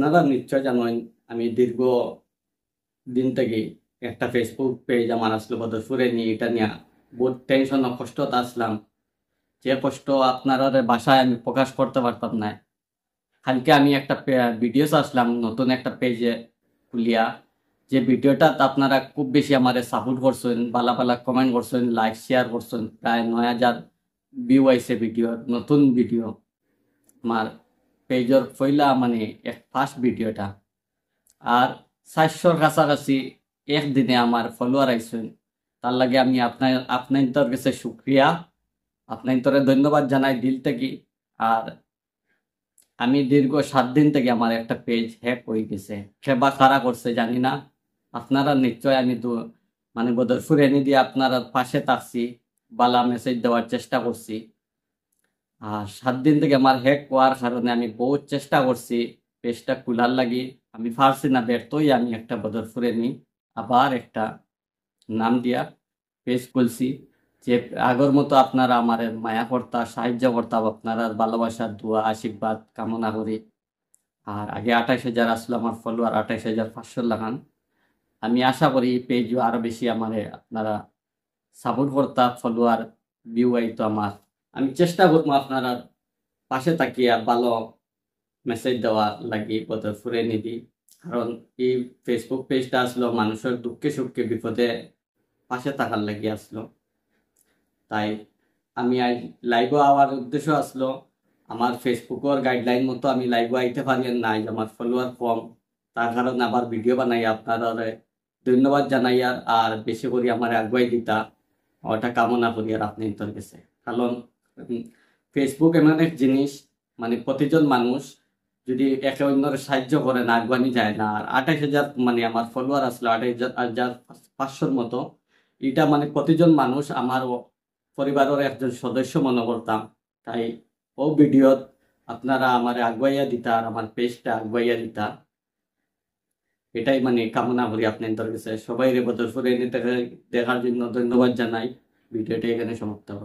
আপনারা নিশ্চয় জানেন আমি দীর্ঘ দিন থেকে একটা ফেসবুক পেজ আমার আসলো বদরপুরে নিয়ে এটা নিয়ে বহুত টেনশন ও কষ্টতে আসলাম। যে কষ্ট আপনারা বাসায় আমি প্রকাশ করতে পারতাম না। কালকে আমি একটা ভিডিও আসলাম নতুন একটা পেজে খুলিয়া, যে ভিডিওটা আপনারা খুব বেশি আমারে সাপোর্ট করছেন, ভালো ভালো কমেন্ট করছেন, লাইক শেয়ার করছেন, প্রায় 9,000 ভিউ আইছে ভিডিও, নতুন ভিডিও আমার পেজর পয়লা মানে এক ফার্স্ট ভিডিওটা। আর 400 কাছাকাছি একদিনে আমার ফলোয়ার আইসেন। তার লাগে আমি আপনার কাছে শুক্রিয়া, আপনার ধন্যবাদ জানাই দিল থেকে। আর আমি দীর্ঘ 7 দিন থেকে আমার একটা পেজ হ্যাক হয়ে গেছে, সেবা কারা করছে জানি না। আপনারা নিশ্চয় আমি তো মানে বদরপুর এনে দিয়ে আপনারা পাশে থাকছি, বালা মেসেজ দেওয়ার চেষ্টা করছি। আর 7 দিন থেকে আমার হ্যাক হওয়ার কারণে আমি বহুত চেষ্টা করছি পেজটা খোলার লাগি, আমি পারছি না, ব্যর্থই আমি একটা বদরপুরে নি আবার একটা নাম দিয়া পেজ খুলছি। যে আগের মতো আপনারা আমার মায়া কর্তা সাহায্য করতাম, আপনারা ভালোবাসার দোয়া আশীর্বাদ কামনা করি। আর আগে 28,000 আসলো আমার ফলোয়ার, 28,500 লাগান। আমি আশা করি এই পেজও আরো বেশি আমার আপনারা সাপোর্ট করতা, ফলোয়ার ভিউ আইতো আমার। আমি চেষ্টা করবো আপনারা পাশে তাকিয়া ভালো মেসেজ দেওয়া লাগি বদরপুরে নিদি। কারণ এই ফেসবুক পেজটা আসলো মানুষের দুঃখে সুখে বিপদে পাশে থাকার লাগি আসলো। তাই আমি লাইভে আওয়ার উদ্দেশ্য আসলো, আমার ফেসবুকের গাইডলাইন মতো আমি লাইভে আইতে পারি নাই, আমার ফলোয়ার কম। তার কারণে আবার ভিডিও বানাই আপনারা ধন্যবাদ জানাই। আর বেশি করে আমার আগুয়াই দিতা ওটা কামনা করি আর আপনি তোর গেছে। কারণ ফেসবুক এমন এক জিনিস, মানে প্রতিজন মানুষ যদি একে অন্যের সাহায্য করে না আগুয়ানি যায় না। আর 28,000 মানে আমার ফলোয়ার আসলো 28,500 মতো, এটা মানে প্রতিজন মানুষ আমার পরিবারের একজন সদস্য মনে করতাম। তাই ও ভিডিওত আপনারা আমার আগুয়াইয়া দিতা আর আমার পেজটা আগুয়াইয়া দিতা, এটাই মানে কামনা করি আপনাদের কাছে। সবাই রে বদরপুরে এনে দেখার জন্য ধন্যবাদ জানাই। ভিডিওটা এখানে সমাপ্ত হবে।